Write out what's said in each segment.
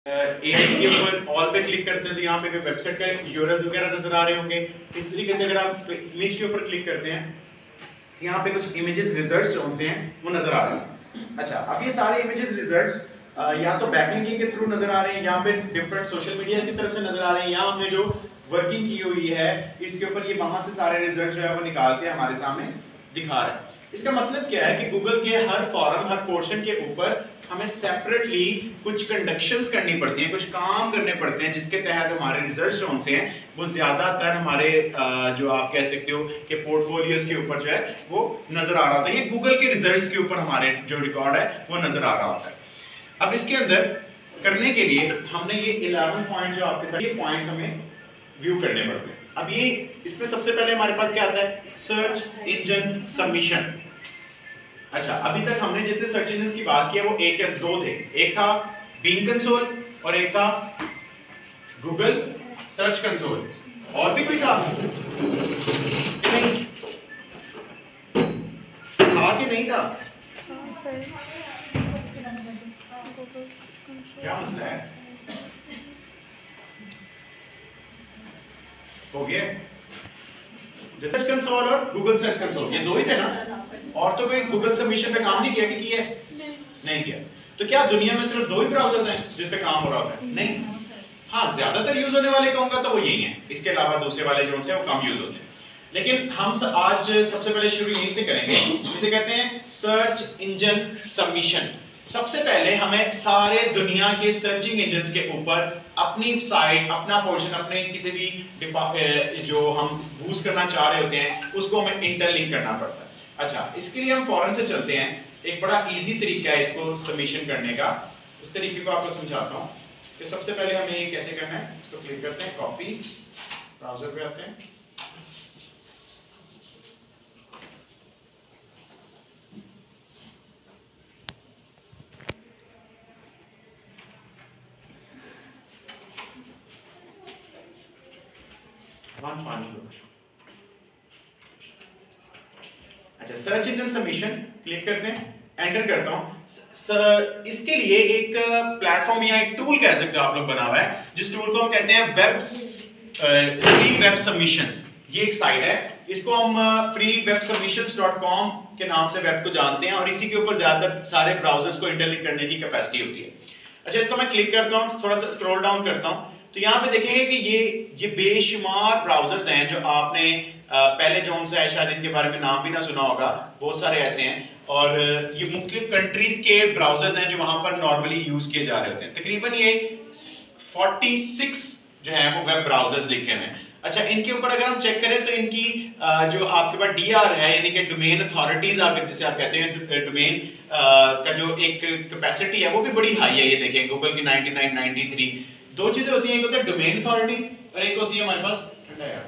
एक के ऊपर ऑल पे क्लिक करते हैं तो यहाँ पे वेबसाइट का यूआरएल वगैरह नजर आ रहे होंगे। इस तरीके से अगर आप इमेज के ऊपर क्लिक करते हैं तो यहाँ पे कुछ इमेजेस रिजल्ट्स कौन से हैं वो नजर आ रहे हैं। अच्छा, अब ये सारे इमेजेस रिजल्ट्स या तो बैकलिंकिंग के थ्रू नजर आ रहे हैं, यहाँ पे डिफरेंट सोशल मीडिया की तरफ से नजर आ रहे हैं, यहाँ हमने जो वर्किंग की हुई है इसके ऊपर ये वहां से सारे रिजल्ट जो है वो निकाल के हमारे सामने दिखा रहा है। इसका मतलब क्या है कि गूगल के हर फॉरम, हर पोर्शन के ऊपर हमें सेपरेटली कुछ कंडक्शंस करनी पड़ती हैं, कुछ काम करने पड़ते हैं, जिसके तहत हमारे रिजल्ट्स कौन से हैं वो ज्यादातर हमारे जो आप कह सकते हो कि पोर्टफोलियोज के ऊपर जो है वो नजर आ रहा होता है। ये गूगल के रिजल्ट्स के ऊपर हमारे जो रिकॉर्ड है वो नजर आ रहा होता है। अब इसके अंदर करने के लिए हमने ये 11 पॉइंट जो आपके साथ, ये पॉइंट्स हमें व्यू करने पड़ते हैं। अब ये इसमें सबसे पहले हमारे पास क्या आता है, सर्च इंजन सबमिशन। अच्छा, अभी तक हमने जितने सर्च इंजन की बात की है वो एक या दो थे, एक था बिंग कंसोल और एक था गूगल सर्च कंसोल। और भी कोई था? नहीं था कि नहीं था? क्या मसला है? हो गया सर्च कंसोल और गूगल सर्च कंसोल, ये दो ही थे ना? और तो कोई गूगल सबमिशन पे काम नहीं किया कि किया? नहीं किया। तो क्या दुनिया में सिर्फ दो ही ब्राउजर्स हैं जिस पे काम हो रहा होता है? नहीं। हाँ, ज्यादातर यूज होने वाले कहूंगा तो वो यही हैं, इसके अलावा दूसरे वाले जो हैं वो कम यूज होते हैं। लेकिन हम आज सबसे पहले शुरू यहीं से करेंगे, इसे कहते हैं सर्च इंजन सबमिशन। सबसे पहले हमें सारे दुनिया के सर्चिंग इंजन्स के ऊपर अपनी साइट, अपना पोर्शन, अपने किसी भी जो हम बूस्ट करना चाह रहे होते हैं उसको हमें इंटरलिंक करना पड़ता है। अच्छा, इसके लिए हम फौरन से चलते हैं, एक बड़ा इजी तरीका है इसको सबमिशन करने का। उस तरीके को आपको समझाता हूँ कि सबसे पहले हमें ये कैसे करना है। इसको क्लिक करते हैं, कॉपी, ब्राउजर पे आते हैं, अच्छा, सर्च इंजन सबमिशन क्लिक करते हैं, एंटर करता हूं। इसके लिए एक प्लेटफॉर्म या एक टूल कह सकते हो आप लोग बना हुआ है, जिस टूल को हम कहते हैं फ्री वेब सबमिशंस। ये एक साइट है, इसको हम freewebsubmissions.com के नाम से वेब को जानते हैं और इसी के ऊपर ज्यादातर सारे ब्राउजर्स को इंटरलिंक करने की कैपेसिटी होती है। अच्छा, इसको मैं क्लिक करता हूँ, थोड़ा सा स्क्रॉल डाउन करता हूँ तो यहाँ पे देखेंगे कि ये बेशुमार ब्राउजर्स हैं जो आपने पहले जो उनसे शायद इनके बारे में नाम भी ना सुना होगा, बहुत सारे ऐसे हैं। और ये मुख्तलिफ कंट्रीज के ब्राउजर्स हैं जो वहां पर नॉर्मली यूज किए जा रहे होते हैं। तकरीबन ये 46 जो है वो वेब ब्राउजर्स लिखे हुए हैं। अच्छा, इनके ऊपर अगर हम चेक करें तो इनकी जो आपके पास डीआर है, यानी कि डोमेन अथॉरिटीज अगर जिसे आप कहते हैं, डोमेन का जो एक कैपेसिटी है वो भी बड़ी हाई है। ये देखें, गूगल की 99, 93। दो चीजें होती हैं, एक होता है डोमेन अथॉरिटी और एक होती है हमारे पास ठंडा यार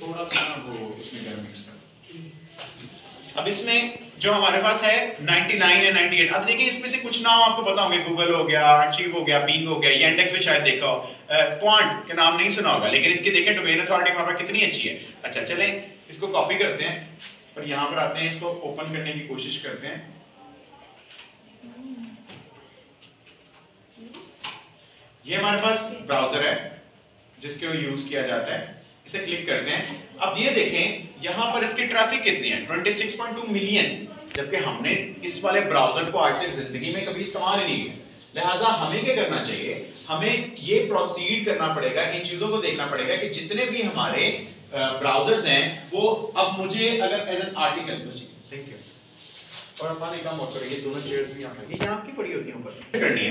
थोड़ा सा वो उसमें गर्म मिक्स कर। अब इसमें जो हमारे पास है 99 है, 98। अब देखिए इसमें से कुछ नाम आपको पता होंगे, गूगल हो गया, अचीव हो गया, बिंग हो गया, ये इंडेक्स में शायद देखा हो, क्वांट के नाम नहीं सुना होगा, लेकिन इसकी देखें डोमेन अथॉरिटी हमारे पास कितनी अच्छी है। अच्छा, चलें इसको कॉपी करते हैं और यहाँ पर आते हैं, इसको ओपन करने की कोशिश करते हैं। ये हमारे पास ब्राउजर है जिसके वो यूज किया जाता है, इसे क्लिक करते हैं। अब ये देखें यहाँ पर इसकी ट्रैफिक कितनी है, 26.2 मिलियन, जबकि हमने इस वाले ब्राउजर को आज तक जिंदगी में कभी इस्तेमाल ही नहीं किया। लिहाजा हमें क्या करना चाहिए, हमें ये प्रोसीड करना पड़ेगा, इन चीजों को देखना पड़ेगा कि जितने भी हमारे ब्राउजर्स हैं वो अब मुझे अगर as an article, thank you, और अफान एक काम और करिए, ये दोनों चेयर्स भी यहाँ ये आपकी पड़ी होती हैं ऊपर, करनी है।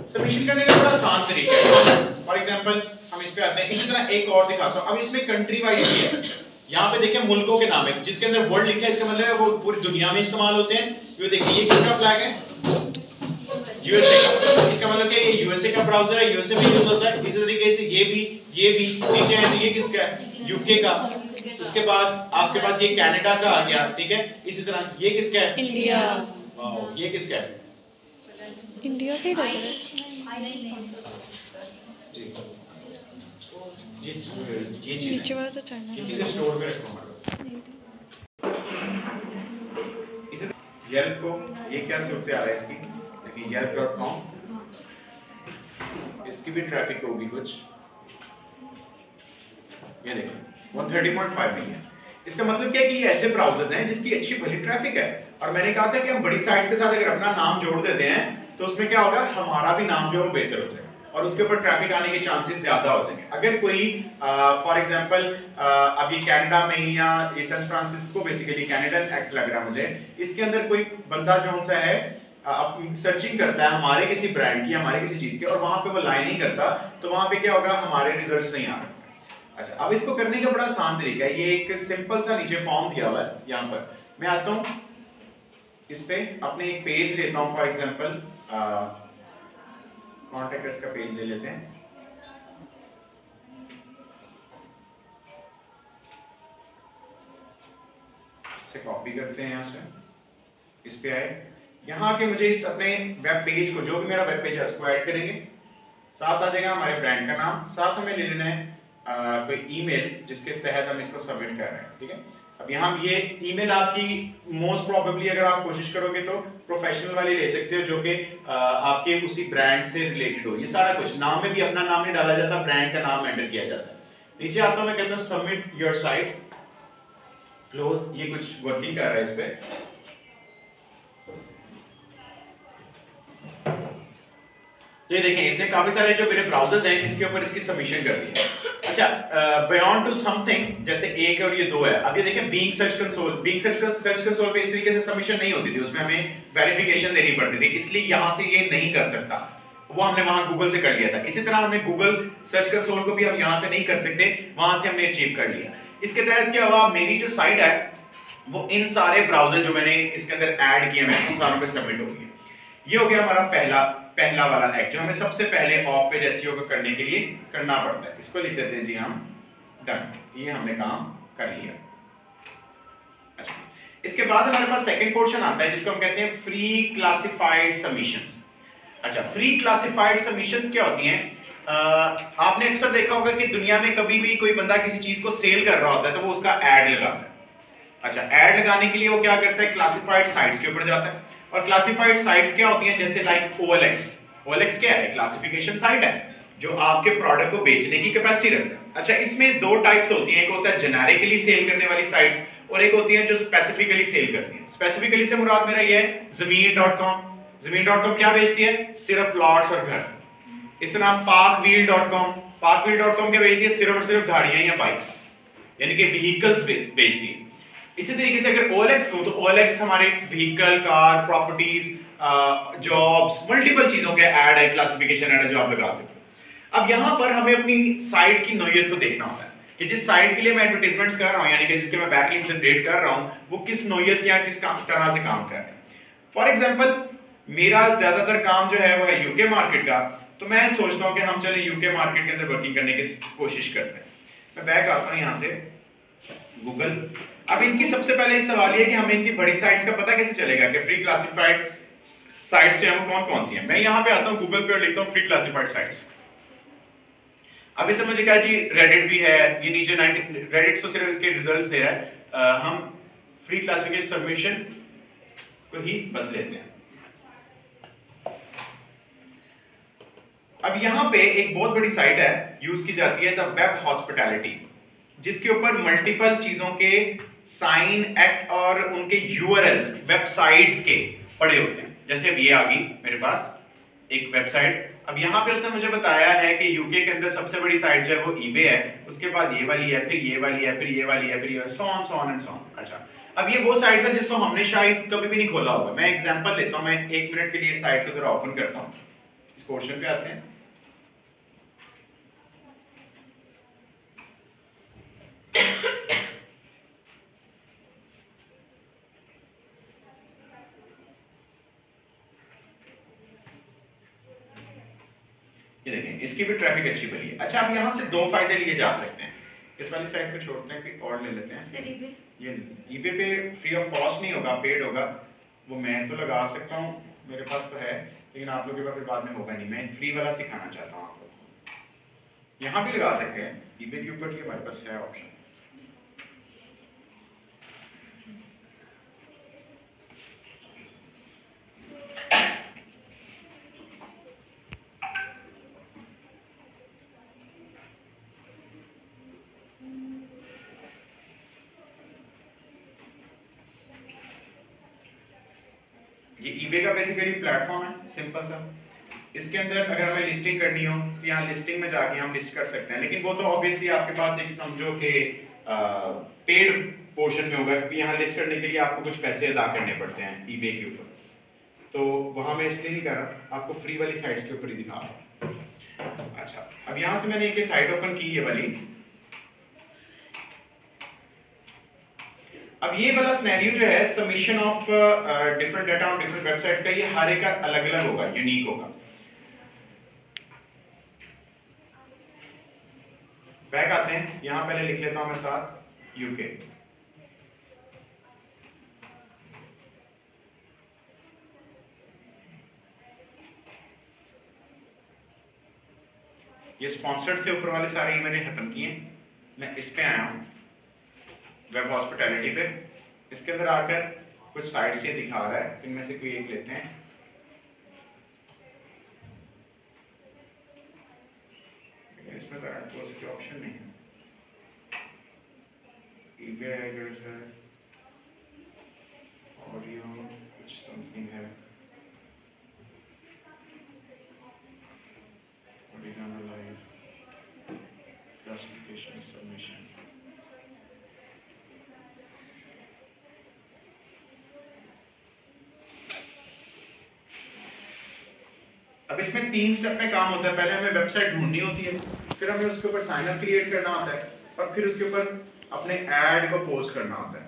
सबमिशन करने का बड़ा आसान तरीका है। फॉर एग्जांपल हम इस पे आते हैं, इसी तरह एक और दिखाता हूं। अब इसमें कंट्री वाइज भी है, यहाँ पे देखिए मुल्कों के नाम है, जिसके अंदर वर्ल्ड लिखा है, इसका मतलब है वो पूरी दुनिया में इस्तेमाल होते हैं। ये देखिए, ये किसका फ्लैग है, यूएसए का, इसका मतलब क्या है, ये यूएसए का ब्राउजर है, यूएसए में यूज होता है। इसी तरीके से ये भी नीचे है, तो ये किसका है, यूके का। उसके बाद आपके पास ये कनाडा का आ गया, ठीक है। इसी तरह ये किसका है, इंडिया। वाओ, ये किसका है, इंडिया का ही लग रहा है जी। ये चीज नीचे वाला तो चाइना है, इसे स्टोर पे रखो मतलब। इसे येल्प को, ये क्या सूरत आ रहा है इसकी, देखिए yelp.com, इसकी भी ट्रैफिक होगी कुछ, ये देखो 130.5 मिलियन। इसका मतलब क्या है कि ये ऐसे ब्राउजर्स हैं जिसकी अच्छी भली ट्रैफिक है। और मैंने कहा था कि हम बड़ी साइट्स के साथ अगर अपना नाम जोड़ देते हैं तो उसमें क्या होगा, हमारा भी नाम जो है बेहतर हो जाएगा और उसके ऊपर ट्रैफिक आने के चांसेस ज्यादा हो जाएंगे। अगर कोई फॉर एग्जांपल अभी कनाडा में या San Francisco, basically Canadian act लग रहा है मुझे, इसके अंदर कोई बंदा जो सा है सर्चिंग करता है हमारे किसी ब्रांड की, हमारे किसी चीज की, और वहां पे वो लाइन नहीं करता, तो वहां पे क्या होगा, हमारे रिजल्ट्स नहीं आ रहे। अच्छा, अब इसको करने का बड़ा आसान तरीका है। ये एक सिंपल सा नीचे फॉर्म दिया हुआ है, यहाँ पर मैं आता हूँ, इस पे अपने एक पेज लेता हूँ, फॉर एग्जांपल कॉन्टैक्ट्स का पेज ले लेते हैं। इसे कॉपी करते हैं, यहाँ से इस पे आए, यहाँ आके मुझे इस अपने वेब पेज को, जो भी मेरा वेब पेज है उसको ऐड करेंगे। साथ आ जाएगा हमारे ब्रांड का नाम, साथ हमें ले लेना है कोई ईमेल जिसके तहत हम इसको सबमिट कर रहे हैं, ठीक है। अब यहाँ ये ईमेल आपकी मोस्ट प्रोबेबली अगर आप कोशिश करोगे तो प्रोफेशनल वाली ले सकते हो, जो कि आपके उसी ब्रांड से रिलेटेड हो। ये सारा कुछ, नाम में भी अपना नाम नहीं डाला जाता, ब्रांड का नाम एंटर किया जाता है। नीचे आता हूँ, मैं कहता हूँ सबमिट योर साइट, क्लोज। ये कुछ वर्किंग कर रहा है इस पे, तो ये देखें इसने काफी सारे जो मेरे ब्राउजर्स हैं इसके ऊपर इसकी सबमिशन कर दी है। अच्छा, बियॉन्ड टू समथिंग, जैसे एक और ये दो है। अब ये देखें Bing search console, Bing search console पे इस तरीके से सबमिशन नहीं होती थी, उसमें हमें वेरिफिकेशन देनी पड़ती थी, इसलिए यहां से ये नहीं कर सकता, वो हमने वहां गूगल से कर लिया था। इसी तरह हमें गूगल सर्च कंसोल को भी हम यहां से नहीं कर सकते, वहां से हमने अचीव कर लिया। इसके तहत क्या हुआ, मेरी जो साइट है वो इन सारे ब्राउजर जो मैंने इसके अंदर ऐड किए हैं उन सारों पे सबमिट होगी। ये हो गया हमारा पहला वाला एक्ट जो हमें सबसे पहले ऑफ पेज एसईओ को करने के लिए करना पड़ता है। इसको लिख देते हैं जी हम डन, ये हमने काम कर लिया। अच्छा, इसके बाद हमारे पास सेकंड पोर्शन आता है जिसको हम कहते हैं फ्री क्लासिफाइड सबमिशंस। अच्छा, फ्री क्लासिफाइड सबमिशंस क्या होती हैं? आपने अक्सर देखा होगा कि दुनिया में कभी भी कोई बंदा किसी चीज को सेल कर रहा होता है तो वो उसका एड लगाता है। अच्छा, एड लगाने के लिए वो क्या करता है, क्लासिफाइड साइट्स के ऊपर जाता है। और क्लासिफाइड साइट्स क्या होती हैं, जैसे लाइक OLX। OLX क्या है, क्लासिफिकेशन साइट है जो आपके प्रोडक्ट को बेचने की कैपेसिटी रखता है। अच्छा, इसमें दो टाइप्स होती हैं, एक होता है जेनेरिकली सेल करने वाली साइट्स और एक होती है जो स्पेसिफिकली सेल करती है। स्पेसिफिकली से मुराद मेरा ये है ज़मीन.com। ज़मीन.com क्या बेचती है, सिर्फ प्लॉट्स और घर। इसका नाम parkwheel.com, parkwheel.com क्या बेचती है, सिर्फ और सिर्फ गाड़ियां या बाइक्स, यानी कि व्हीकल्स बेचती है। इसी तरीके से अगर OLX को, तो OLX हमारे vehicle, car, properties, jobs, multiple चीजों के ऐड है, क्लासिफिकेशन ऐड है जो आप लगा सकते हो। अब यहाँ पर हमें अपनी साइट की नौयत को देखना होता है कि जिस साइट के लिए मैं एडवर्टाइजमेंट्स कर रहा हूँ, यानी कि जिसके मैं बैकलिंक जनरेट कर रहा हूँ, वो किस नौयत या किस तरह से काम कर रहे हैं। फॉर एग्जाम्पल मेरा ज्यादातर काम जो है वो है यूके मार्केट का, तो मैं सोचता हूँ कि हम चले यूके मार्केट के अंदर वर्किंग करने की कोशिश करते हैं। मैं बैक आता हूँ यहाँ से गूगल। अब इनकी सबसे पहले सवाल ये कि हमें इनकी बड़ी साइट्स का पता कैसे चलेगा कि फ्री क्लासिफाइड साइट्स जो है वो कौन कौन सी हैं। मैं यहाँ पे आता हूँ गूगल पे और लिखता हूँ फ्री क्लासिफाइड साइट्स। अब इससे मुझे क्या जी, रेडिट भी है, ये नीचे 90 रेडिट तो सिर्फ इसके रिजल्ट्स दे रहा है, हम फ्री क्लासिफिकेशन सबमिशन को ही बस लेते हैं। अब यहाँ पे एक बहुत बड़ी साइट है, यूज की जाती है द वेब हॉस्पिटैलिटी, जिसके ऊपर मल्टीपल चीजों के साइन एक्ट और उनके यूआरएल्स वेबसाइट्स के पड़े होते हैं। जैसे अब ये आ गई मेरे पास एक वेबसाइट। अब यहाँ पे उसने मुझे बताया है कि यूके के अंदर सबसे बड़ी साइट जो है वो eBay है, उसके बाद ये वाली है, फिर ये वाली है, फिर ये वाली है, फिर ये so on and so on. अच्छा, अब ये वो साइट्स है जिसको हमने शायद कभी भी नहीं खोला होगा। मैं एग्जांपल लेता हूँ, मैं 1 मिनट के लिए साइट को जरा ओपन करता हूँ। इस पोर्शन पे आते हैं। ये देखें इसकी भी ट्रैफिक अच्छी बनी है। अच्छा, अब यहाँ से दो फायदे लिए जा सकते हैं। इस वाली साइड पे छोड़ते हैं, कोई और ले लेते हैं। ये eBay पे फ्री ऑफ कॉस्ट नहीं होगा, पेड होगा। वो मैं तो लगा सकता हूँ, मेरे पास तो है, लेकिन आप लोगों के पास बाद में होगा नहीं। मैं फ्री वाला सिखाना चाहता हूँ आप लोगों को। यहाँ भी लगा सकते हैं eBay के ऊपर, हमारे पास है ऑप्शन। ये ईबे का बेसिकली प्लेटफॉर्म है, सिंपल सा। इसके अंदर अगर हमें लिस्टिंग करनी हो तो यहाँ लिस्टिंग में जाके हम लिस्ट कर सकते हैं, लेकिन वो तो ऑब्वियसली आपके पास एक समझो कि पेड पोर्शन में होगा, क्योंकि यहाँ लिस्ट करने के लिए आपको कुछ पैसे अदा करने पड़ते हैं ईबे के ऊपर। तो वहाँ मैं इसलिए नहीं कर रहा, आपको फ्री वाली साइट्स के ऊपर ही दिखा रहा हूँ। अच्छा, अब यहाँ से मैंने एक साइट ओपन की है वाली। अब ये वाला सिनेरियो जो है submission of different data on different websites का, ये हर एक का अलग अलग होगा, यूनिक होगा। बैक आते हैं, यहां पहले लिख लेता हूं मैं साथ यूके। ये स्पॉन्सर्ड थे ऊपर वाले सारे, मैंने खत्म किए। मैं इस पे आया हूं वेब हॉस्पिटैलिटी पे। इसके अंदर आकर कुछ साइट्स ये दिखा रहा है, इनमें से कोई एक लेते हैं। इसमें तो एडवर्स के ऑप्शन नहीं है, ईबे एड्रेस है, ऑडियो कुछ समथिंग है, ओरिजिनल लाइव क्लासिफिकेशन सबमिशन। अब इसमें 3 स्टेप में काम होता है। पहले हमें वेबसाइट ढूंढनी होती है, फिर हमें उसके ऊपर साइन अप क्रिएट करना होता है, और फिर उसके ऊपर अपने ऐड को पोस्ट करना होता है।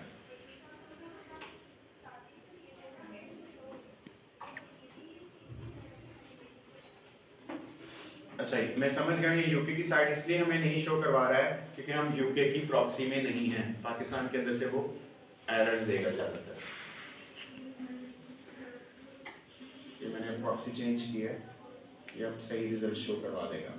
अच्छा, मैं समझ गया ये यूके की साइट इसलिए हमें नहीं शो करवा रहा है क्योंकि हम यूके की प्रॉक्सी में नहीं हैं। पाकिस्तान के अंदर से वो एरर्स देगा ज़्यादातर। ये मैंने प्रॉक्सी चेंज किया है, ये अब सही रिजल्ट शो करवा देगा।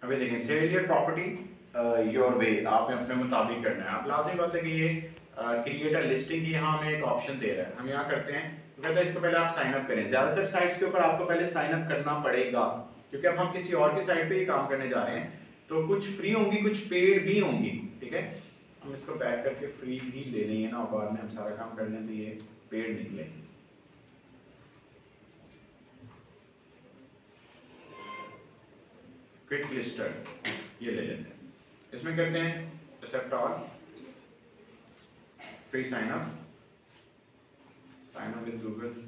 अभी देखें, sell your property your way, आपने अपने मुताबिक करना है। आप लाजिम बात है कि ये क्रिएट अ लिस्टिंग की यहाँ हमें एक ऑप्शन दे रहा है। हम यहाँ करते हैं, तो कहता है इसको पहले आप साइन अप करें। ज़्यादातर साइट्स के ऊपर आपको पहले साइन अप करना पड़ेगा, क्योंकि अब हम किसी और की साइट पे ही काम करने जा रहे हैं। तो कुछ फ्री होंगी, कुछ पेड भी होंगी, ठीक है। हम इसको बैक करके फ्री भी ले लेंगे ना, बाद में हम सारा काम कर लें तो ये पेड निकले। क्विक लिस्टर ये ले लेते हैं, इसमें करते हैं accept all, free sign up with Google.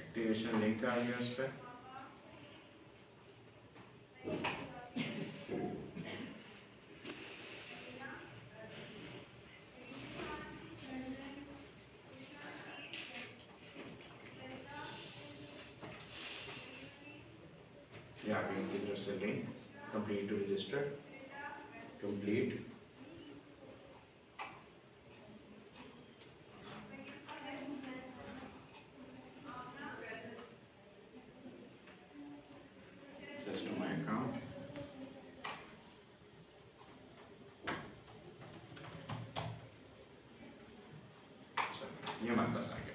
Activation link आ गया उस पर। यहाँ पे इनकी तरफ से link complete to register, complete. System my account, ये हमारे पास आ गया।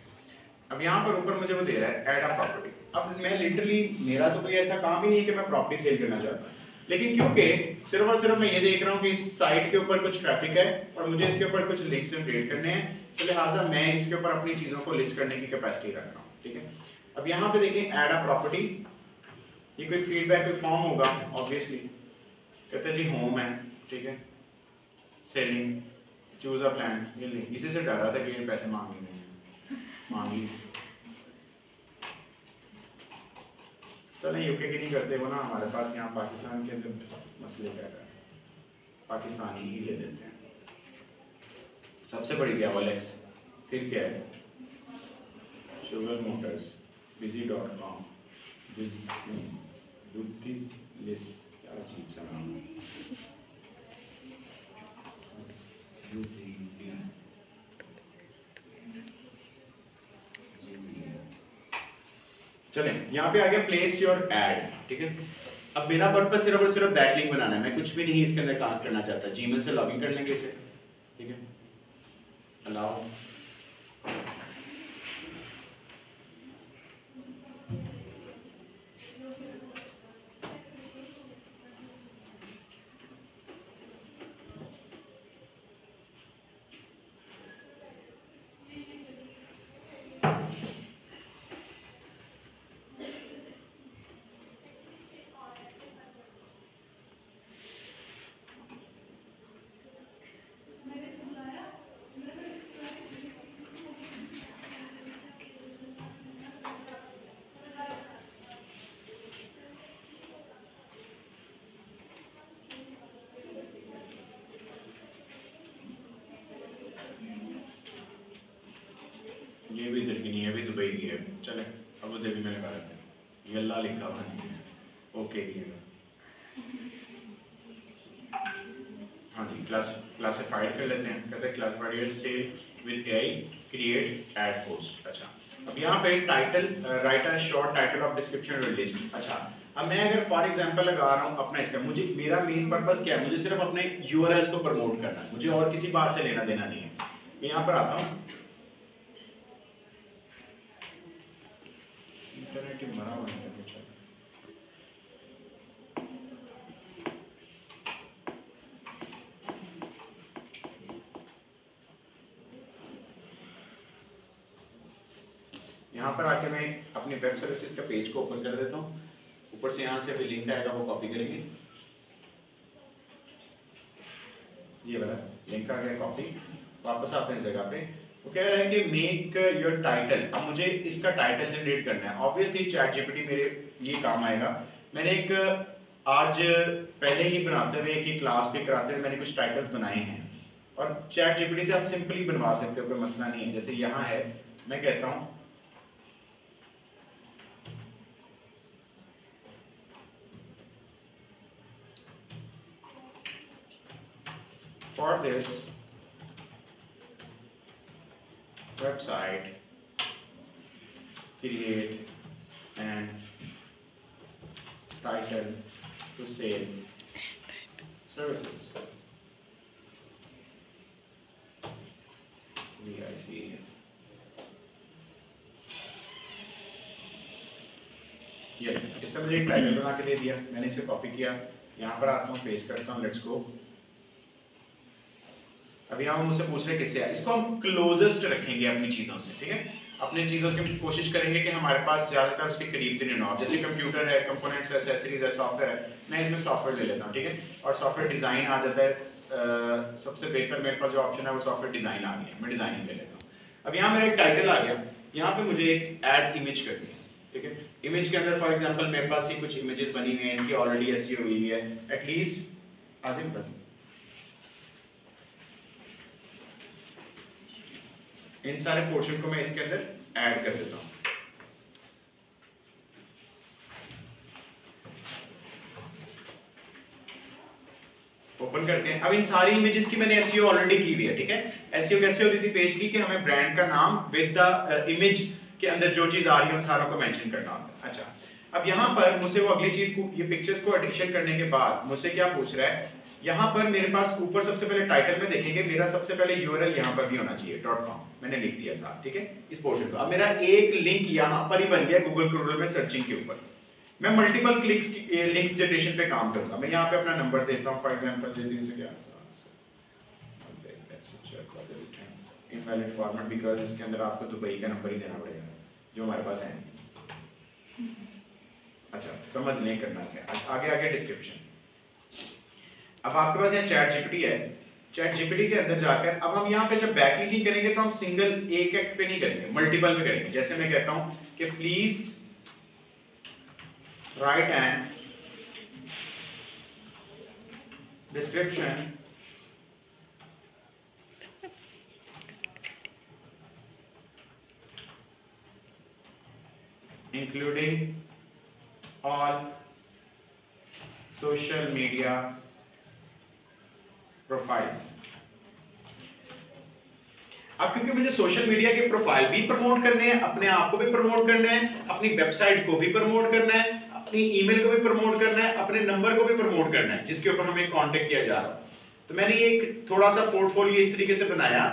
अब यहाँ पर ऊपर मुझे वो दे रहा है ऐड अ प्रॉपर्टी। अब मैं लिटरली, मेरा तो कोई ऐसा काम ही नहीं है कि मैं प्रॉपर्टी सेल करना चाहता हूँ। लेकिन क्योंकि सिर्फ और सिर्फ मैं ये देख रहा हूँ कि इस साइट के ऊपर कुछ ट्रैफिक है और मुझे इसके ऊपर कुछ लिंक्स क्रिएट करने हैं, तो लिहाजा मैं इसके ऊपर अपनी चीज़ों को लिस्ट करने की कैपेसिटी रख रहा हूँ, ठीक है। अब यहाँ पे देखिए ऐड अ प्रॉपर्टी, ये कोई फीडबैक कोई फॉर्म होगा ऑब्वियसली, कहते हैं जी होम है, ठीक है, सेलिंग, चूज अ प्लान, ये नहीं, इसी से डर रहा था कि ये पैसे मांगी चलें यूके की नहीं करते वो ना, हमारे पास यहाँ पाकिस्तान के अंदर मसले क्या है, पाकिस्तानी ही ले लेते हैं। सबसे बड़ी क्या ओलेक्स, फिर क्या है शुगर मोटर्स, busy.com, बुद्धिस लिस्ट, क्या अजीब सा नाम है, चलें यहाँ पे आ गया प्लेस योर एड, ठीक है। अब मेरा पर्पस सिर्फ और सिर्फ बैकलिंक बनाना है, मैं कुछ भी नहीं इसके अंदर काम करना चाहता। जीमेल से लॉगिन कर लेंगे इसे, ठीक है, अलाउ, ये भी इधर की नहीं है, अभी दुबई की है। चले अबू धाबी में लगा देते हैं, ये अल्लाह लिखा हुआ नहीं है, ओके की है। हाँ जी, क्लासिफाइड कर लेते हैं, कहते हैं क्लासिफाइड से with AI create add post. अच्छा, अब यहाँ पे title, right a short title of description और लिस्ट। अच्छा, अब मैं अगर फॉर एग्जांपल लगा रहा हूँ अपना इसका, मुझे मेरा मेन पर्पस क्या है, मुझे सिर्फ अपने यूआरएल्स को प्रमोट करना है, मुझे और किसी बात से लेना देना नहीं है। मैं यहाँ पर आता हूँ, इंटरनेट मरा हुआ है कुछ, यहाँ पर आके मैं अपनी वेब सर्विसेज का पेज को ओपन कर देता हूँ। ऊपर से यहाँ से अभी लिंक आएगा, वो कॉपी करेंगे, ये वाला लिंक आ गया कॉपी। वापस आते हैं इस जगह पे, वो कह रहा है कि मेक योर टाइटल। अब मुझे इसका टाइटल जनरेट करना है, ऑब्वियसली चैट जीपीटी मेरे ये काम आएगा। मैंने एक आज पहले ही बनाते हुए एक ही क्लास पे कराते हुए मैंने कुछ टाइटल्स बनाए हैं, और चैट जीपीटी से आप सिंपली बनवा सकते हो, कोई मसला नहीं है। जैसे यहाँ है, मैं कहता हूँ for this website create an title to sell services, VICs। ये इससे मुझे एक टाइटल बना के दे दिया, मैंने इसे कॉपी किया, यहाँ पर आता हूँ, पेस्ट करता हूँ, लेट्स गो। अब यहाँ हम मुझसे पूछ रहे किससे है, इसको हम क्लोजेस्ट रखेंगे अपनी चीज़ों से, ठीक है। अपनी चीज़ों की कोशिश करेंगे कि हमारे पास ज़्यादातर उसके करीब तरीन हो। जैसे कंप्यूटर है, कंपोनेंट्स है, एक्सेसरीज है, सॉफ्टवेयर है, मैं इसमें सॉफ्टवेयर ले लेता हूँ, ठीक है। और सॉफ्टवेयर डिज़ाइन आ जाता है, सबसे बेहतर मेरे पास जो ऑप्शन है वो सॉफ्टवेयर डिज़ाइन आ गया, मैं डिज़ाइनिंग ले लेता हूँ। अब यहाँ मेरा एक टाइटल आ गया, यहाँ पे मुझे एक ऐड इमेज करनी है, ठीक है। इमेज के अंदर फॉर एग्जाम्पल मेरे पास ये कुछ इमेजेस बनी हुई हैं, इनकी ऑलरेडी एसईओ हुई है, एटलीस्ट आधे मिनट इन सारे पोर्शन को मैं इसके अंदर ऐड कर देता हूं। ओपन करते हैं। अब इन सारी इमेजेस की मैंने एसईओ ऑलरेडी की हुई है, ठीक है। एसईओ कैसे होती थी पेज की, कि हमें ब्रांड का नाम विद द इमेज के अंदर जो चीज आ रही है उन सारों को मेंशन करना होता है। अच्छा, अब यहाँ पर मुझसे वो अगली चीज को, ये पिक्चर्स को एडिशन करने के बाद मुझसे क्या पूछ रहा है, यहाँ पर मेरे पास ऊपर सबसे पहले टाइटल में देखेंगे मेरा सबसे पहले यूआरएल यहाँ पर भी होना चाहिए .com, मैंने लिख दिया साथ, ठीक है, इस पोर्शन को। अब मेरा एक लिंक यहाँ पर ही बन गया गूगल क्रोम में सर्चिंग के ऊपर। मैं मल्टीपल लिंक्स जनरेशन पे काम करूंगा। मैं यहाँ पे अपना नंबर देता हूँ, फॉर एग्जांपल देती हूँ क्या इनवैलिड फॉर्मेट, बिकॉज इसके अंदर आपको दुबई का नंबर ही देना पड़ेगा जो हमारे पास है। अच्छा, समझ नहीं करना क्या, आगे डिस्क्रिप्शन। अब आपके पास यहाँ चैट जीपीटी है, चैट जीपीटी के अंदर जाकर अब हम यहाँ पे जब बैकलिंकिंग करेंगे तो हम सिंगल एक एक्ट पे नहीं करेंगे, मल्टीपल पे करेंगे। जैसे मैं कहता हूँ कि please write an description including all social media profiles। अब क्योंकि मुझे सोशल मीडिया के प्रोफाइल भी प्रमोट करने हैं, अपने आप को भी प्रमोट करना है, अपनी वेबसाइट को भी प्रमोट करना है, अपनी ईमेल को भी प्रमोट करना है, अपने नंबर को भी प्रमोट करना है जिसके ऊपर हमें कांटेक्ट किया जा रहा है। तो मैंने एक थोड़ा सा पोर्टफोलियो इस तरीके से बनाया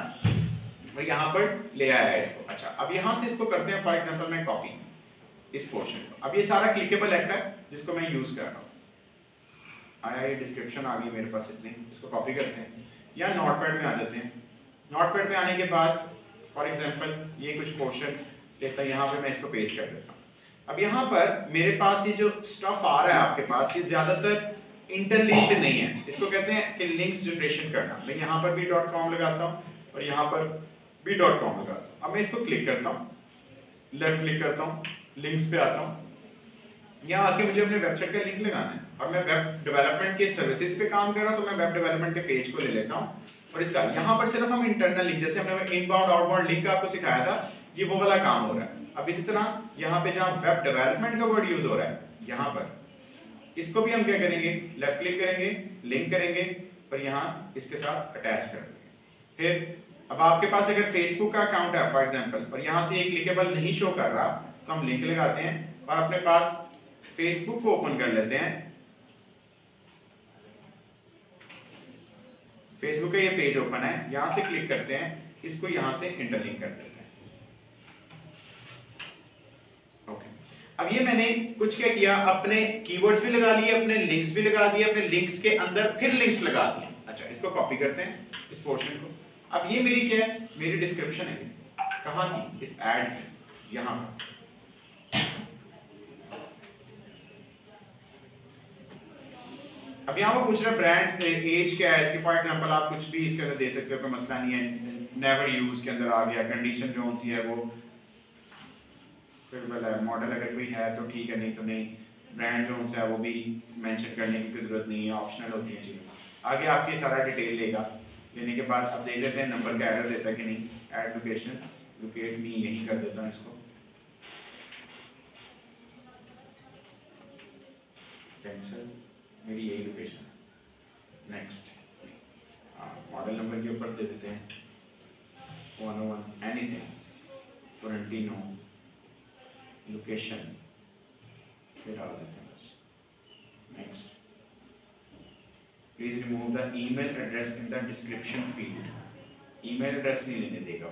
और यहाँ पर ले आया इसको। अच्छा, अब यहाँ से इसको करते हैं, फॉर एग्जांपल मैं कॉपी इस पोर्शन को। अब ये सारा क्लिकेबल एक्ट है जिसको मैं यूज कर रहा हूँ। आया ये डिस्क्रिप्शन आ गई मेरे पास इतनी, इसको कॉपी करते हैं या नोटपैड में आ जाते हैं। नोटपैड में आने के बाद फॉर एग्जांपल ये कुछ पोर्शन लेता है, यहाँ पे मैं इसको पेस्ट कर देता हूँ। अब यहाँ पर मेरे पास ये जो स्टफ आ रहा है आपके पास, ये ज्यादातर इंटरलिंक्ड नहीं है, इसको कहते हैं कि लिंक्स जनरेशन करना। मैं यहाँ पर b.com लगाता हूँ और यहाँ पर b.com लगाता हूँ। अब मैं इसको क्लिक करता हूँ, लेफ्ट क्लिक करता हूँ, लिंक्स पे आता हूँ, यहाँ आके मुझे अपने वेबसाइट का लिंक लगाना है और मैं वेब डेवलपमेंट के सर्विसेज पे काम कर रहा हूँ, तो मैं वेब डेवलपमेंट के पेज को ले लेता हूँ और इसका यहाँ पर सिर्फ हम इंटरनल लिंक, जैसे हमने इनबाउंड आउटबाउंड लिंक आपको सिखाया था, ये वो वाला काम हो रहा है। अब इसी तरह यहाँ पे जहाँ वेब डेवलपमेंट का वर्ड यूज हो रहा है, यहाँ पर इसको भी हम क्या करेंगे, लेफ्ट क्लिक करेंगे, लिंक करेंगे और यहाँ इसके साथ अटैच कर देंगे। फिर अब आपके पास अगर फेसबुक का अकाउंट है फॉर एग्जांपल और यहाँ से एक क्लिकेबल नहीं शो कर रहा, तो हम लिंक लगाते हैं और अपने पास फेसबुक को ओपन कर लेते हैं। फेसबुक का ये पेज ओपन है, यहां से क्लिक करते हैं, इसको यहां से इंटरलिंक कर देते हैं। ओके, अब ये मैंने कुछ क्या किया, अपने कीवर्ड्स भी लगा लिए, अपने लिंक्स भी लगा दिए, अपने लिंक्स के अंदर फिर लिंक्स लगा दिए। अच्छा, इसको कॉपी करते हैं इस पोर्शन को। अब ये मेरी क्या है, मेरी डिस्क्रिप्शन है, कहां की, इस ऐड की, यहां पर। अब यहाँ वो पूछ रहा है ब्रांड एज क्या है इसकी, फॉर एग्जांपल आप कुछ भी इसके अंदर दे सकते हो, कोई मसला नहीं है। नेवर यूज के अंदर आ गया, कंडीशन जो सी है वो फिर वाला है, मॉडल अगर कोई है तो ठीक है, नहीं तो नहीं। ब्रांड जो है वो भी मेंशन करने की जरूरत नहीं है, ऑप्शनल होती है चीज़ें। आगे आपकी सारा डिटेल लेगा, लेने के बाद अब देख लेते हैं नंबर का एरर देता है कि नहीं। ऐड लोकेशन, लोकेट मी यही कर देता हूँ इसको, कैंसिल, मेरी यही लोकेशन है। नेक्स्ट, मॉडल नंबर के ऊपर दे देते हैं 101 एनीथिंग, Florentino, लोकेशन फिर डाल देते हैं बस। Next, please remove the email address in the description field. Email address नहीं लेने देगा,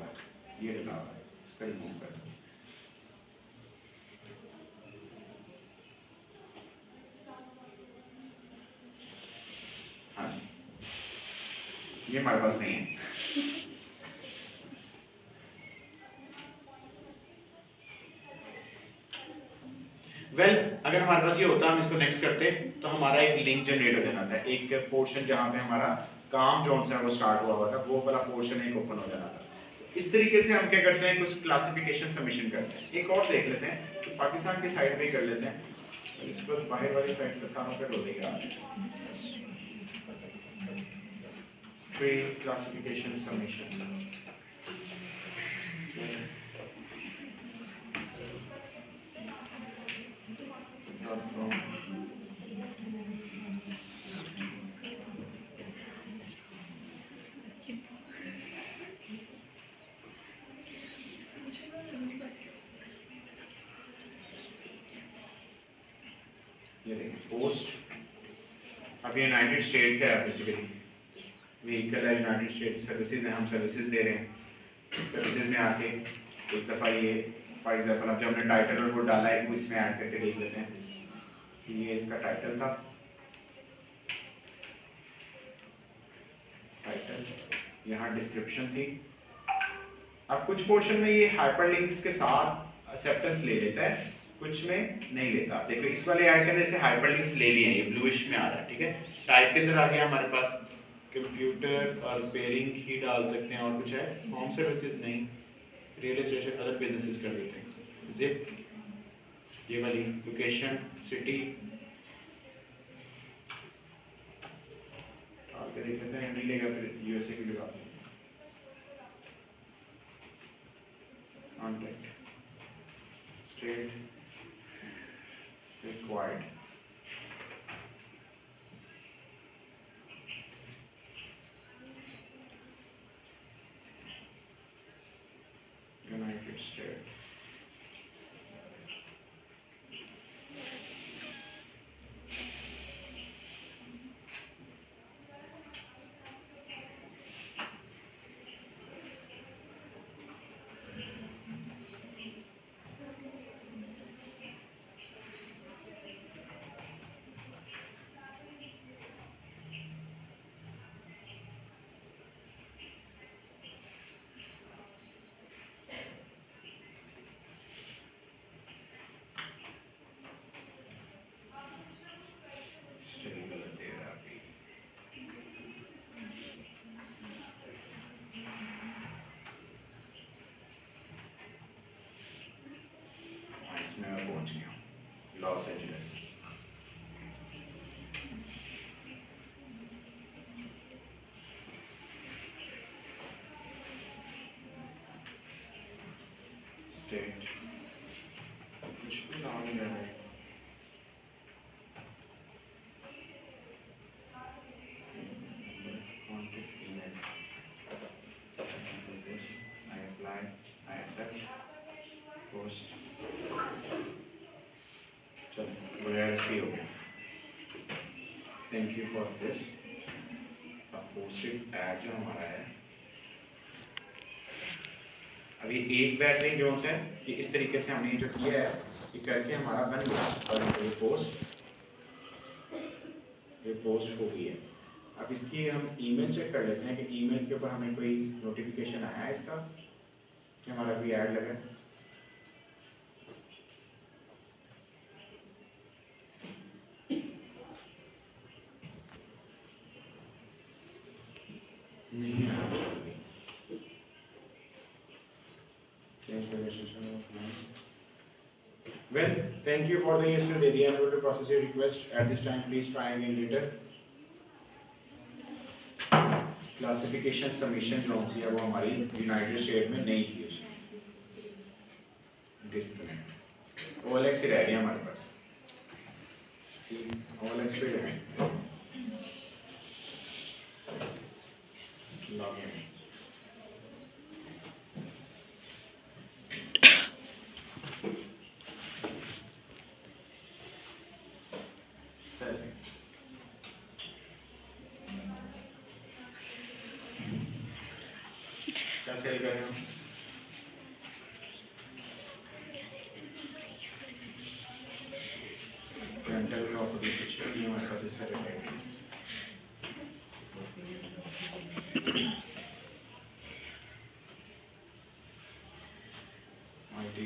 ये डाला हुआ है, इसको रिमूव कर दो। हाँ जी, ये हमारे पास नहीं है। अगर हमारे पास ये होता, हम इसको नेक्स्ट करते तो हमारा एक लिंक जनरेट हो जाना था, एक पोर्शन जहां पे हमारा काम जो है वो स्टार्ट हुआ था, वो वाला पोर्शन एक ओपन हो जाना था। इस तरीके से हम क्या करते हैं, कुछ क्लासिफिकेशन सबमिशन करते हैं। एक और देख लेते हैं, तो पाकिस्तान की साइड पे कर लेते हैं, तो इसको बाहर वाली साइड से सारों पे रोलेगा। Free classification submission, post. अब यूनाइटेड स्टेट का है, बेसिकली व्हीकल है, यूनाइटेड स्टेट सर्विसेज है, हम सर्विसेज दे रहे हैं। सर्विसेज में आके एक दफ़ा ये फॉर एग्जांपल अब जब हमने टाइटल और वो डाला है, वो इसमें ऐड करके देख लेते हैं। ये इसका टाइटल था, टाइटल, यहाँ डिस्क्रिप्शन थी। अब कुछ पोर्शन में ये हाइपरलिंक्स के साथ एक्सेप्टेंस ले लेता है, कुछ में नहीं लेता। देखो इस वाले ऐड के अंदर इसने हाइपरलिंक्स ले लिए हैं, ये ब्लूइश में आ रहा है, ठीक है। टाइप के अंदर आ गया हमारे पास कंप्यूटर और पेयरिंग ही डाल सकते हैं, और कुछ है होम सर्विसेज नहीं, रियल एस्टेट अदर बिजनेसेस कर देते हैं। जिप, ये वाली लोकेशन सिटी डाल के देख लेते हैं, नहीं लेगा फिर यूएसए की लगा देंगे। Contact, state, required, United States, मैं पहुंच गया लॉस एंजलिस। स्टेट कुछ भी नाम नहीं है, contact email, I apply, I accept, post, चलो हो गया। Thank you for this. अब पोस्टेड ऐड जो हमारा है, अभी एक बैटरी जो है कि इस तरीके से हमने जो किया है ये करके हमारा बन गया, और ये पोस्ट हो गई है। अब इसकी हम ईमेल चेक कर लेते हैं कि ईमेल के ऊपर हमें कोई नोटिफिकेशन आया है इसका कि हमारा भी ऐड लगा है। नहीं आया। Well, thank you for the yesterday. They are able to process your request at this time. Please try again later. Classification submission जो है वो हमारी यूनाइटेड स्टेट में नहीं थी, डिस्कनेक्ट OLX ही रह गया हमारे पास, OLX पे रह लॉगिन। क्या सेल कर रहे हो? फ्रंटल प्रॉपर्टी कुछ नहीं हमारे पास, इससे related IT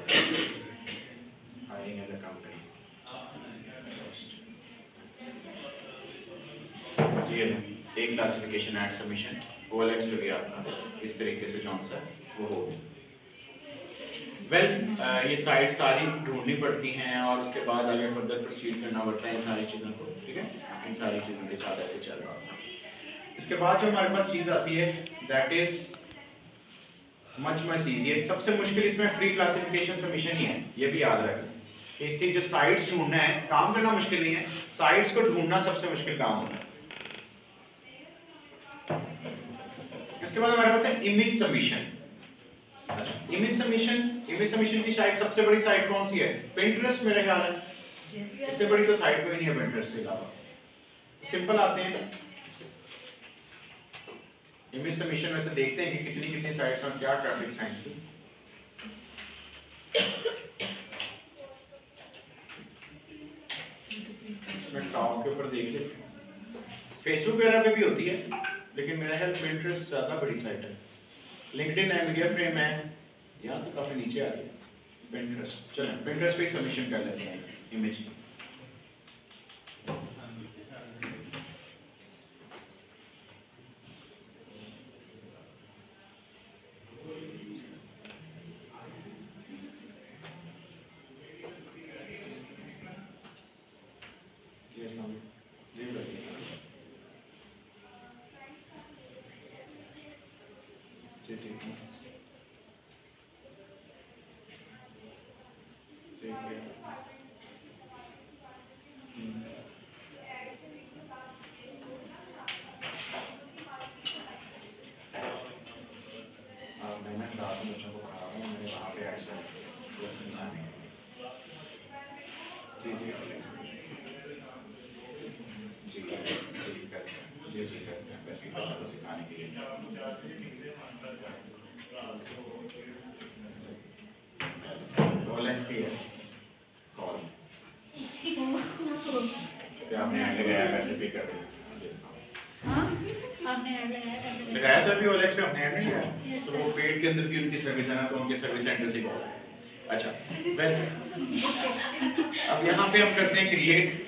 hiring as a company, ये एक क्लासिफिकेशन एड सबमिशन OLX पे भी आपका इस तरीके से जो सा वो हो। ये साइट सारी ढूंढनी पड़ती हैं और उसके बाद आगे फर्दर प्रोसीड करना पड़ता है इन सारी चीज़ों को, ठीक है, इन सारी चीज़ों के साथ ऐसे चल रहा है। इसके बाद जो हमारे पास चीज़ आती है दैट इज मच ईजियर। सबसे मुश्किल इसमें फ्री क्लासिफिकेशन सबमिशन ही है, ये भी याद रखें। इसकी जो साइट्स ढूंढना है, काम करना मुश्किल नहीं है, साइट्स को ढूंढना सबसे मुश्किल काम होता है। इसके बाद हमारे पास है इमेज सबमिशन। इमेज सबमिशन की शायद सबसे बड़ी साइट कौन सी है? Pinterest मेरे ख्याल है, इससे बड़ी तो साइट कोई नहीं है Pinterest के अलावा। सिंपल आते हैं इमेज सबमिशन में से देखते हैं कि कितनी साइट्स और क्या ट्रैफिक साइंस की। इसमें टॉप के ऊपर देख लेते हैं, फेसबुक वगैरह पे भी होती है लेकिन मेरा ख्याल Pinterest ज्यादा बड़ी साइट है। लिंक्डइन है, मीडिया फ्रेम है, यहाँ तो काफी नीचे आ रही है। Pinterest, चलें Pinterest पे सबमिशन कर लेते हैं इमेज। लगाया तो अभी OLX पे हमने ऐड नहीं किया, तो वो पेड के अंदर भी उनकी सर्विस है ना, तो उनके सर्विस सेंटर से कॉल है। अच्छा अब यहाँ पे हम करते हैं क्रिएट,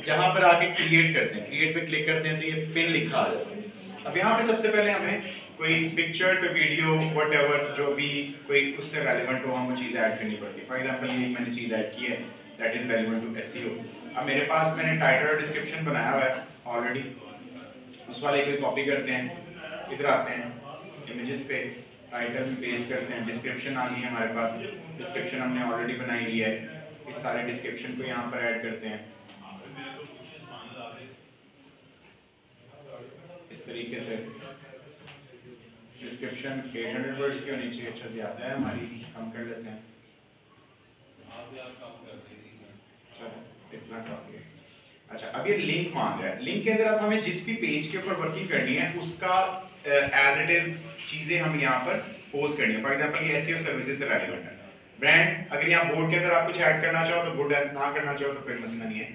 जहाँ पर आके क्रिएट करते हैं, क्रिएट पे क्लिक करते हैं तो ये पिन लिखा आ जाता है। अब यहाँ पे सबसे पहले हमें कोई पिक्चर पे वीडियो व्हाटएवर जो भी कोई उससे रेलेवेंट हो, हम वो चीज़ ऐड करनी पड़ती है। फॉर एग्जांपल ये मैंने चीज़ ऐड की है that is relevant to SEO। अब मेरे पास मैंने टाइटल और डिस्क्रिप्शन बनाया हुआ है ऑलरेडी, उस वाले को कॉपी करते हैं, इधर आते हैं इमेजेस पे, टाइटल में पेस्ट करते हैं, डिस्क्रिप्शन आ गई है हमारे पास, डिस्क्रिप्शन हमने ऑलरेडी बनाई हुई है, इस सारे डिस्क्रिप्शन को यहाँ पर ऐड करते हैं इस तरीके से। डिस्क्रिप्शन 800 वर्ड्स की होनी चाहिए, अच्छा से आता है हमारी, हम कर लेते हैं, चलो इतना काफी है। अच्छा अब ये लिंक मांग रहा है, लिंक के अंदर अब हमें जिस भी पेज के ऊपर वर्किंग करनी है उसका एज इट इज चीजें हम यहाँ पर पोस्ट करनी है। फॉर एग्जांपल ये SEO सर्विसेज से रेलेवेंट है। ब्रांड, अगर यहाँ बोर्ड के अंदर आप कुछ ऐड करना चाहो तो गुड है, ना करना चाहो तो कोई मसला नहीं है,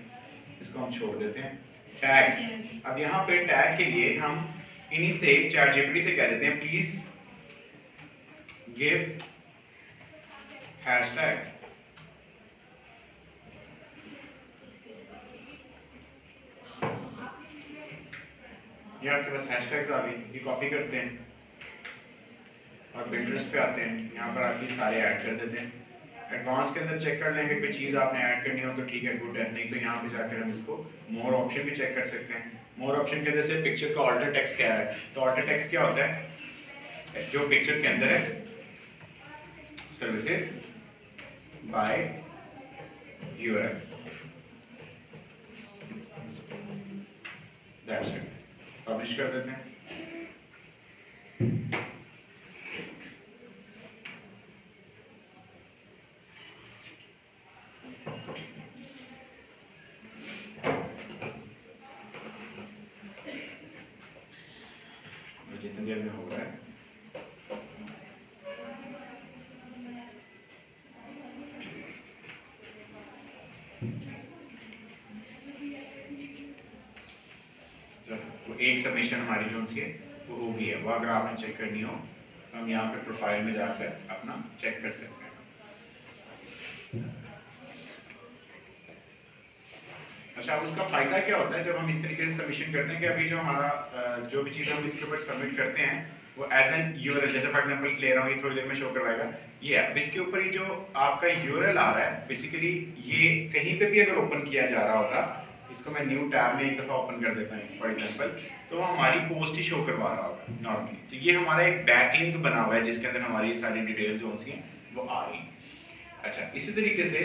इसको हम छोड़ देते हैं। टैग्स, अब यहाँ पे टैग के लिए हम इन्हीं से ChatGPT से कह देते हैं प्लीज गिव हैशटैग्स। ये आपके पास हैशटैग्स आ गए, ये कॉपी करते हैं और Pinterest पे आते हैं, यहाँ पर आके सारे ऐड कर देते हैं। एडवांस के अंदर चेक कर लेंगे कोई चीज़ आपने ऐड करनी हो तो ठीक है, गुड है, नहीं तो यहाँ पे जाकर हम इसको मोर ऑप्शन भी चेक कर सकते हैं। मोर ऑप्शन के अंदर से पिक्चर का ऑल्टर टेक्स्ट क्या है, तो ऑल्टर टेक्स्ट क्या होता है, जो पिक्चर के अंदर है services by URL, that's it, publish कर देते हैं। जितनी देर में हो रहा है तो एक सबमिशन हमारी जो सी है वो हो गई है। वो अगर आपने चेक करनी हो तो हम यहाँ पे प्रोफाइल में जाकर अपना चेक कर सकते हैं। अच्छा, अब उसका फायदा क्या होता है जब हम इस तरीके से सबमिशन करते हैं कि अभी जो हमारा जो भी चीज़ हम इसके ऊपर सबमिट करते हैं वो एज एन यूआरएल, जैसे फॉर एग्जांपल ले रहा हूँ, ये थोड़ी देर में शो करवाएगा, ये अब इसके ऊपर ही जो आपका यूआरएल आ रहा है, बेसिकली ये कहीं पे भी अगर ओपन किया जा रहा होगा, इसको मैं न्यू टैब में एक दफ़ा ओपन कर देता हूँ फॉर एग्जांपल, तो हमारी पोस्ट ही शो करवा रहा होगा नॉर्मली। तो ये हमारा एक बैकलिंक बना हुआ है जिसके अंदर हमारी सारी डिटेल्स जो सी हैं वो आ रही हैं। अच्छा, इसी तरीके से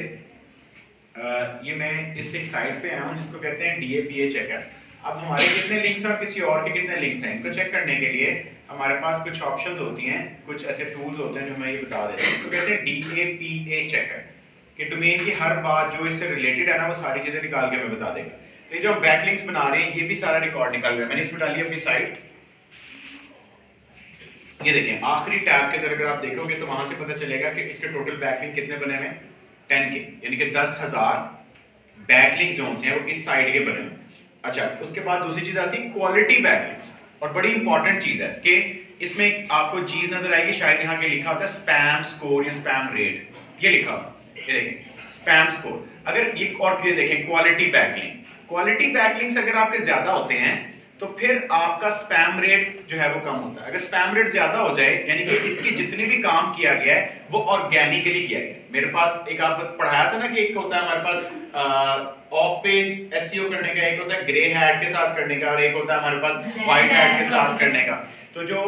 ये मैं इस एक साइट पे आया हूँ जिसको कहते हैं DAPA चेकर। अब हमारे कितने लिंक्स हैं और किसी और के कितने लिंक्स हैं, इनको चेक करने के लिए हमारे पास कुछ ऑप्शंस होती हैं, कुछ ऐसे टूल्स होते हैं जो मैं ये बता देता हूँ। इसको कहते हैं DAPA चेकर, कि डोमेन की हर बात जो इससे रिलेटेड है ना वो सारी चीज़ें निकाल के हमें बता देगा। तो ये जो हम बैकलिंक्स बना रहे हैं ये भी सारा रिकॉर्ड निकाल रहा है। मैंने इसमें डाली अपनी साइट, ये देखें आखिरी टैब के अंदर अगर आप देखोगे तो वहां से पता चलेगा कि इसके टोटल बैकलिंक कितने बने हुए हैं, 10 के, यानी कि 10,000 बैकलिंक जोन्स हैं वो इस साइट के बने हुए। अच्छा, उसके बाद दूसरी चीज आती है क्वालिटी बैकलिंक्स, और बड़ी इंपॉर्टेंट चीज है कि इसमें आपको चीज नजर आएगी, शायद यहाँ के लिखा होता है स्पैम स्कोर या स्पैम रेट, ये लिखा होता है, ये देखें स्पैम स्कोर। अगर ये और ये देखें क्वालिटी बैकलिंक, क्वालिटी बैकलिंक्स अगर आपके ज्यादा होते हैं तो फिर आपका स्पैम रेट जो है वो कम होता है। अगर स्पैम रेट ज्यादा हो जाए यानी कि इसके जितने भी काम किया गया है वो ऑर्गेनिकली किया गया। मेरे पास एक आप पढ़ाया था ना कि एक होता है हमारे पास ऑफ पेज एसईओ करने का, एक होता है ग्रे हैट के साथ करने का, और एक होता है हमारे पास व्हाइट हैट के साथ करने का। तो जो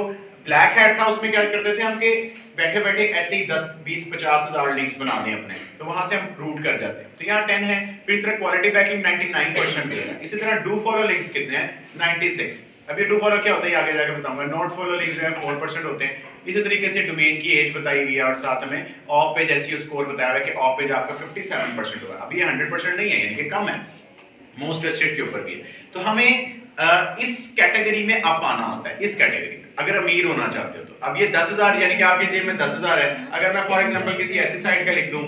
ब्लैक हैट था उसमें क्या करते थे हम कि बैठे बैठे ऐसे ही 10, 20, 50,000 लिंक्स बना दें अपने, तो वहां से हम रूट कर जाते हैं। तो यहाँ 10 है, फिर इस तरह क्वालिटी बैकलिंक 99% है। इसी तरह डू फॉलो लिंक्स कितने हैं, 96। अब ये डू फॉलो क्या होता है आगे जाकर बताऊंगा। नोट फॉलो लिंक्स जो है 4% होते हैं। इसी तरीके से डोमेन की एज बताई हुई है और साथ में ऑफ पेज एसईओ स्कोर बताया हुआ है कि ऑफ पेज आपका 57% होगा। अभी ये 100% नहीं है, यानी कि कम है, मोस्ट ट्रस्टेड के ऊपर भी है। तो हमें इस कैटेगरी में आप आना होता है, इस कैटेगरी में अगर अमीर होना चाहते हो तो। अब ये 10,000 यानी कि आपकी जेब में 10,000 है। अगर मैं फॉर एग्जांपल किसी ऐसी साइट का लिख दूं,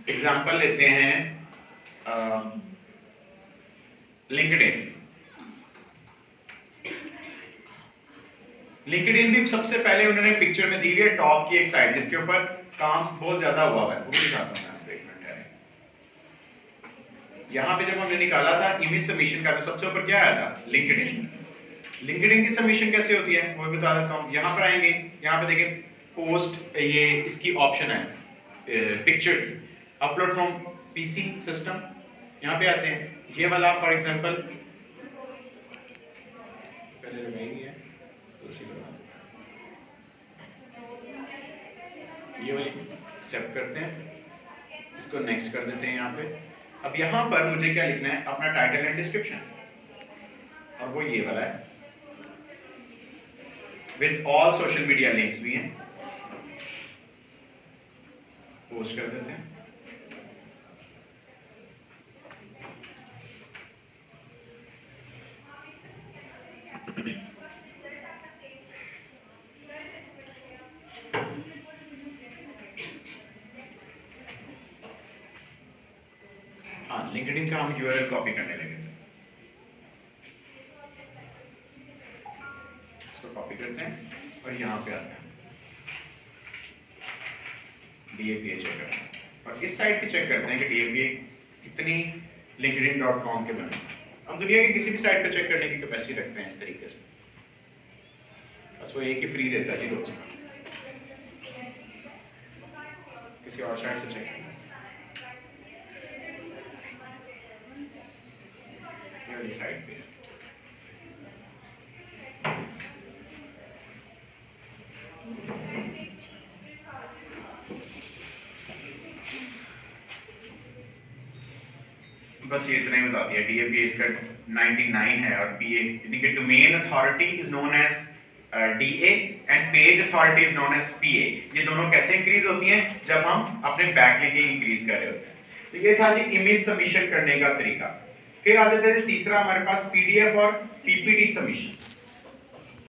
एग्जांपल लेते हैं लिंक्डइन। लिंक्डइन भी सबसे पहले उन्होंने पिक्चर में दी हुई है टॉप की एक साइट जिसके ऊपर काम बहुत ज्यादा हुआ है, वो भी दिखाता हूं मैं आपको, एक मिनट है। यहाँ पे जब हमने निकाला था इमेज सबमिशन का तो सबसे ऊपर क्या आया था, लिंक्डइन। लिंक्डइन की सबमिशन कैसे होती है वो बता देता हूँ। यहाँ पर आएंगे, यहाँ पे देखें पोस्ट, ये इसकी ऑप्शन है पिक्चर की, अपलोड फ्रॉम पीसी सिस्टम, यहाँ पे आते हैं। ये वाला फॉर एग्जांपल पहले लगाएंगे, ये वाली एक्सेप्ट करते हैं, इसको नेक्स्ट कर देते हैं यहाँ पे। अब यहाँ पर मुझे क्या लिखना है, अपना टाइटल एंड डिस्क्रिप्शन, और वो ये वाला है with all social media links भी हैं, पोस्ट कर देते हैं। हाँ, लिंक्डइन का हम यूआरएल कॉपी करने लगे थे, इसको कॉपी करते हैं और यहाँ पे आते हैं DAPA चेक करते हैं, और इस साइट पे चेक करते हैं कि DAPA कितनी linkedin.com के बने। हम दुनिया की किसी भी साइट पे चेक करने की कैपेसिटी रखते हैं इस तरीके से, बस वो एक ही फ्री देता है जी रोज का, किसी और साइट से चेक करना। ये वाली साइट पे बस ये इतना ही बता दिया। DAPA इसका 99 है, और PA यानी कि domain authority is known as DA and page authority is known as PA। ये दोनों कैसे इंक्रीज होती हैं, जब हम अपने बैकलिंकिंग इंक्रीज कर रहे होते हैं। तो ये था जी इमेज सबमिशन करने का तरीका। फिर आ जाते हैं तीसरा हमारे पास PDF और PPT सबमिशन।